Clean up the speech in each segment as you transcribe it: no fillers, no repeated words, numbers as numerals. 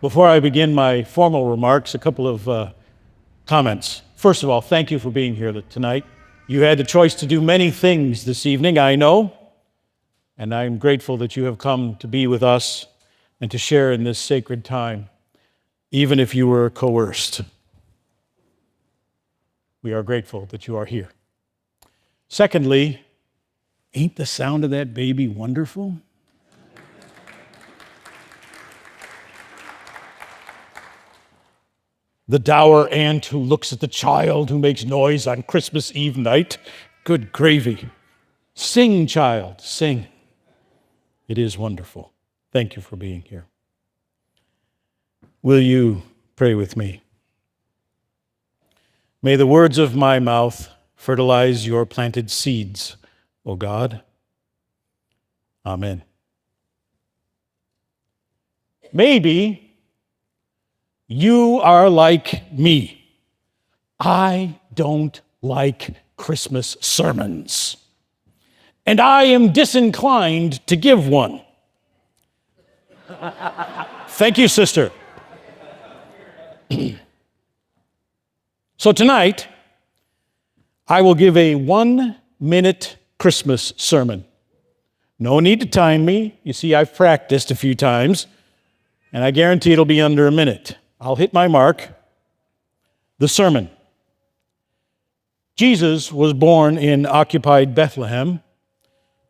Before I begin my formal remarks, a couple of comments. First of all, thank you for being here tonight. You had the choice to do many things this evening, I know, and I'm grateful that you have come to be with us and to share in this sacred time, even if you were coerced. We are grateful that you are here. Secondly, ain't the sound of that baby wonderful? The dour aunt who looks at the child who makes noise on Christmas Eve night. Good gravy. Sing, child, sing. It is wonderful. Thank you for being here. Will you pray with me? May the words of my mouth fertilize your planted seeds, O God. Amen. Maybe you are like me. I don't like Christmas sermons, and I am disinclined to give one. Thank you, sister. So tonight, I will give a 1-minute Christmas sermon. No need to time me. You see, I've practiced a few times, and I guarantee it'll be under a minute. I'll hit my mark. The sermon. Jesus was born in occupied Bethlehem.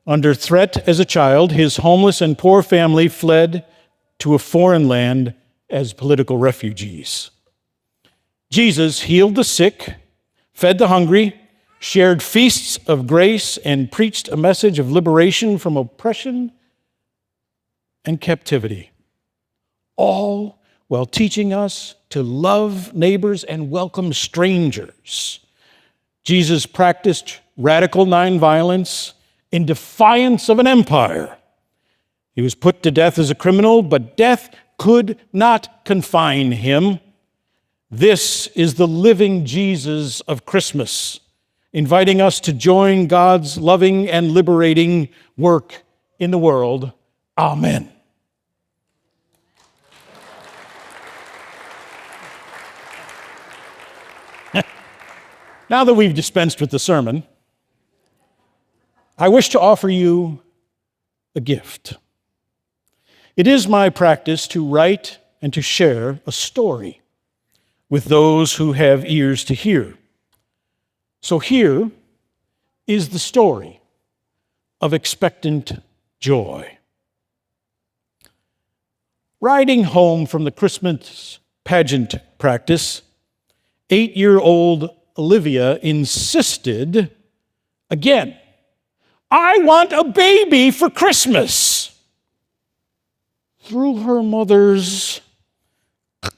Under threat as a child, his homeless and poor family fled to a foreign land as political refugees. Jesus healed the sick, fed the hungry, shared feasts of grace, and preached a message of liberation from oppression and captivity, all while teaching us to love neighbors and welcome strangers. Jesus practiced radical nonviolence in defiance of an empire. He was put to death as a criminal, but death could not confine him. This is the living Jesus of Christmas, inviting us to join God's loving and liberating work in the world. Amen. Now that we've dispensed with the sermon, I wish to offer you a gift. It is my practice to write and to share a story with those who have ears to hear. So here is the story of expectant joy. Riding home from the Christmas pageant practice, 8-year-old Olivia insisted again, "I want a baby for Christmas." Through her mother's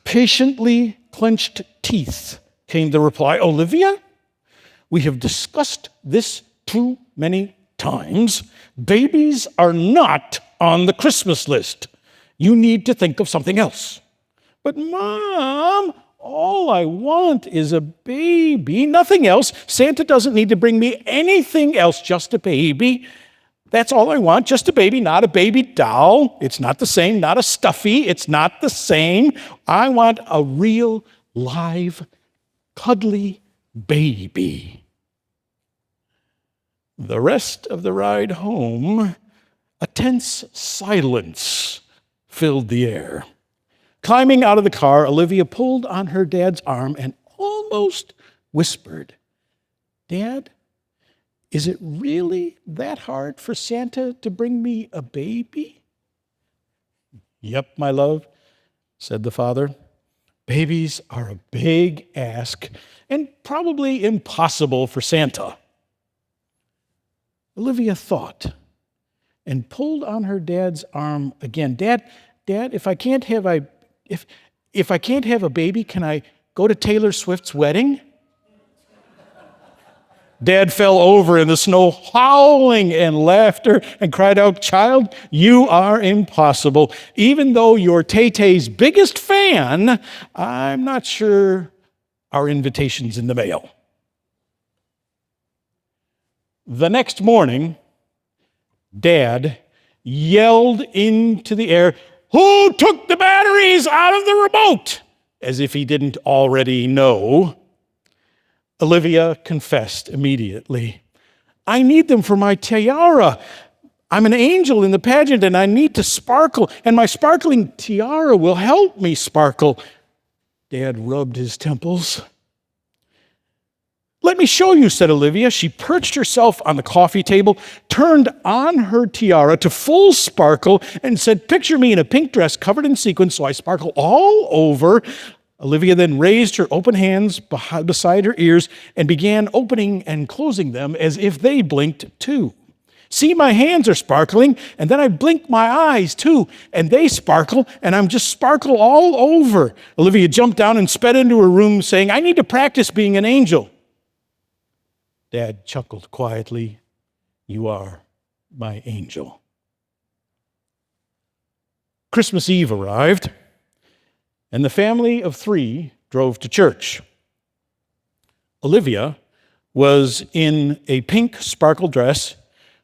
patiently clenched teeth came the reply, "Olivia, we have discussed this too many times. Babies are not on the Christmas list. You need to think of something else." "But Mom, all I want is a baby, nothing else. Santa doesn't need to bring me anything else, just a baby. That's all I want, just a baby, not a baby doll. It's not the same, not a stuffy, it's not the same. I want a real, live, cuddly baby." The rest of the ride home, a tense silence filled the air. Climbing out of the car, Olivia pulled on her dad's arm and almost whispered, "Dad, is it really that hard for Santa to bring me a baby?" "Yep, my love," said the father. "Babies are a big ask and probably impossible for Santa." Olivia thought and pulled on her dad's arm again. Dad, if I can't have a baby, can I go to Taylor Swift's wedding?" Dad fell over in the snow, howling and laughter, and cried out, "Child, you are impossible. Even though you're Tay-Tay's biggest fan, I'm not sure our invitation's in the mail." The next morning, Dad yelled into the air, Who took the batteries out of the remote? As if he didn't already know. Olivia confessed immediately. I need them for my tiara. I'm an angel in the pageant and I need to sparkle, and my sparkling tiara will help me sparkle. Dad rubbed his temples. Let me show you, said Olivia. She perched herself on the coffee table, turned on her tiara to full sparkle, and said, picture me in a pink dress covered in sequins so I sparkle all over. Olivia then raised her open hands beside her ears and began opening and closing them as if they blinked too. See, my hands are sparkling, and then I blink my eyes too, and they sparkle, and I'm just sparkle all over. Olivia jumped down and sped into her room saying, I need to practice being an angel. Dad chuckled quietly. You are my angel. Christmas Eve arrived, and the family of 3 drove to church. Olivia was in a pink sparkle dress.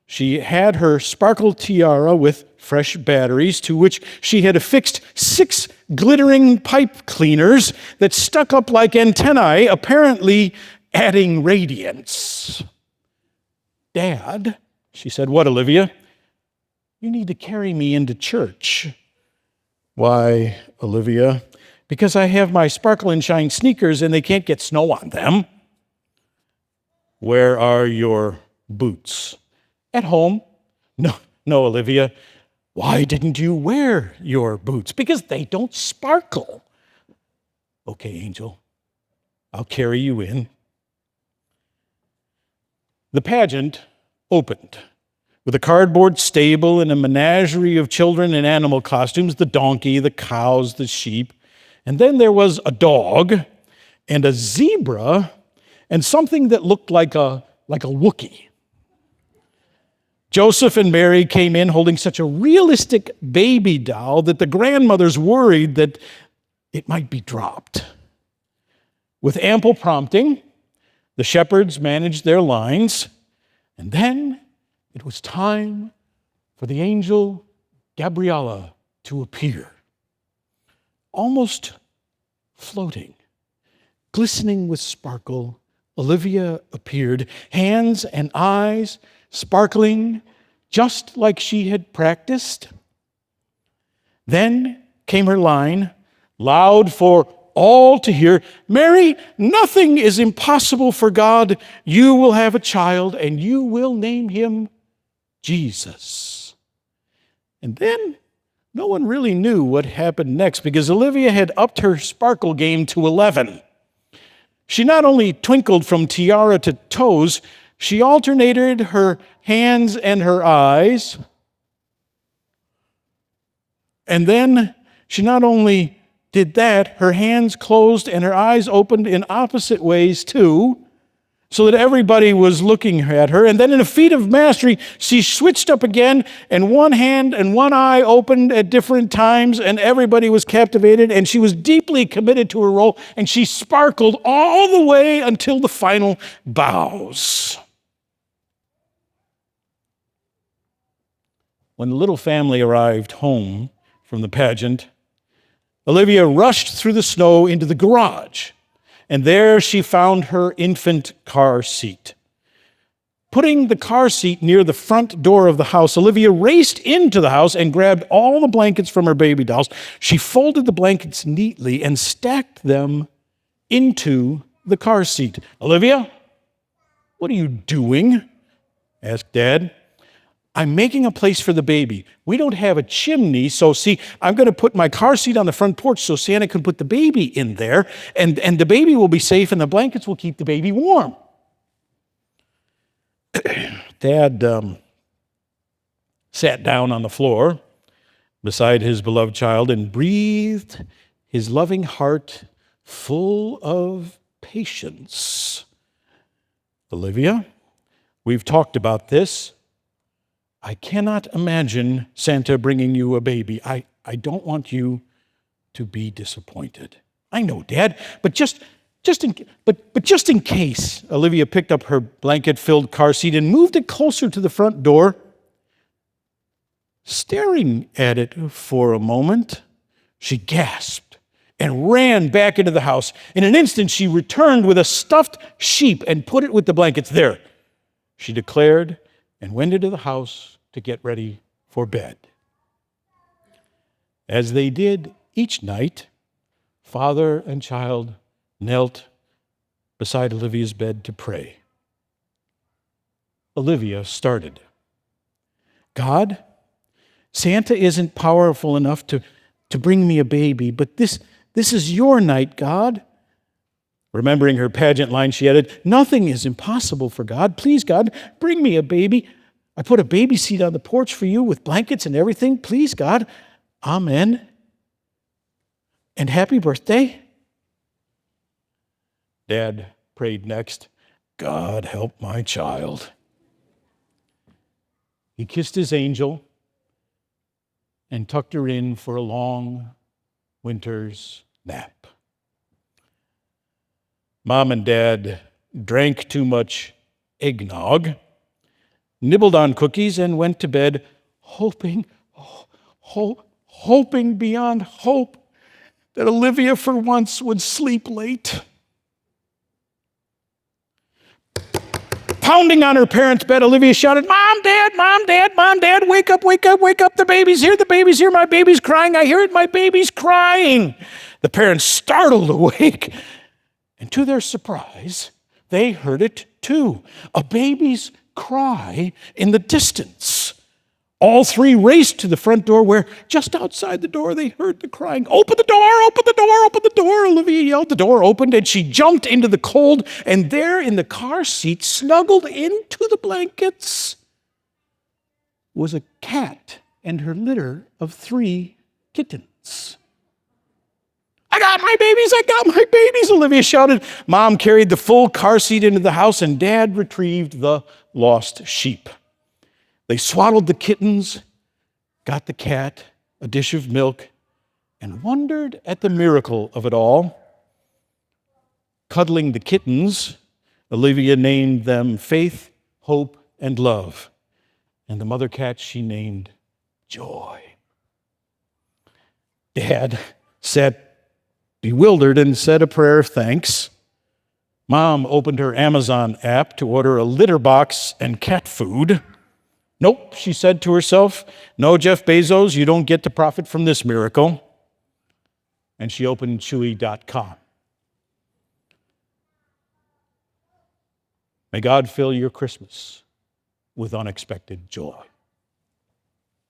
She had her sparkle tiara with fresh batteries, to which she had affixed 6 glittering pipe cleaners that stuck up like antennae, apparently adding radiance. Dad, she said, what, Olivia? You need to carry me into church. Why, Olivia? Because I have my sparkle and shine sneakers and they can't get snow on them. Where are your boots? At home. No, Olivia. Why didn't you wear your boots? Because they don't sparkle. Okay, Angel, I'll carry you in. The pageant opened with a cardboard stable and a menagerie of children in animal costumes, the donkey, the cows, the sheep. And then there was a dog and a zebra and something that looked like a Wookiee. Joseph and Mary came in holding such a realistic baby doll that the grandmothers worried that it might be dropped. With ample prompting, the shepherds managed their lines, and then it was time for the angel Gabriella to appear. Almost floating, glistening with sparkle, Olivia appeared, hands and eyes sparkling just like she had practiced. Then came her line, loud for all to hear, Mary, nothing is impossible for God. You will have a child, and you will name him Jesus. And then no one really knew what happened next because Olivia had upped her sparkle game to 11. She not only twinkled from tiara to toes, she alternated her hands and her eyes. And then she not only did that, her hands closed and her eyes opened in opposite ways too, so that everybody was looking at her. And then in a feat of mastery, she switched up again, and one hand and one eye opened at different times, and everybody was captivated, and she was deeply committed to her role, and she sparkled all the way until the final bows. When the little family arrived home from the pageant, Olivia rushed through the snow into the garage, and there she found her infant car seat. Putting the car seat near the front door of the house, Olivia raced into the house and grabbed all the blankets from her baby dolls. She folded the blankets neatly and stacked them into the car seat. Olivia, what are you doing? Asked Dad. I'm making a place for the baby. We don't have a chimney, so see, I'm going to put my car seat on the front porch so Santa can put the baby in there, and the baby will be safe, and the blankets will keep the baby warm. Dad sat down on the floor beside his beloved child and breathed his loving heart full of patience. Olivia, we've talked about this. I cannot imagine Santa bringing you a baby. I don't want you to be disappointed. I know, Dad, but just in case, Olivia picked up her blanket-filled car seat and moved it closer to the front door. Staring at it for a moment, she gasped and ran back into the house. In an instant, she returned with a stuffed sheep and put it with the blankets. There, she declared, and went into the house to get ready for bed. As they did each night, father and child knelt beside Olivia's bed to pray. Olivia started. God, Santa isn't powerful enough to bring me a baby, but this is your night, God. Remembering her pageant line, she added, nothing is impossible for God. Please, God, bring me a baby. I put a baby seat on the porch for you with blankets and everything. Please, God. Amen. And happy birthday. Dad prayed next, God help my child. He kissed his angel and tucked her in for a long winter's nap. Mom and Dad drank too much eggnog, nibbled on cookies, and went to bed hoping beyond hope that Olivia for once would sleep late. Pounding on her parents' bed, Olivia shouted, Mom, Dad, Mom, Dad, Mom, Dad, wake up, wake up, wake up. The baby's here, my baby's crying. I hear it, my baby's crying. The parents startled awake, and to their surprise, they heard it too, a baby's cry in the distance. All three raced to the front door where, just outside the door, they heard the crying. Open the door, open the door, open the door. Olivia yelled. The door opened and she jumped into the cold, and there in the car seat, snuggled into the blankets, was a cat and her litter of 3 kittens. I got my babies, Olivia shouted. Mom carried the full car seat into the house, and Dad retrieved the lost sheep. They swaddled the kittens, got the cat a dish of milk, and wondered at the miracle of it all. Cuddling the kittens, Olivia named them Faith, Hope, and Love. And the mother cat she named Joy. Dad sat bewildered and said a prayer of thanks. Mom opened her Amazon app to order a litter box and cat food. Nope, she said to herself. No, Jeff Bezos, you don't get to profit from this miracle. And she opened Chewy.com. May God fill your Christmas with unexpected joy.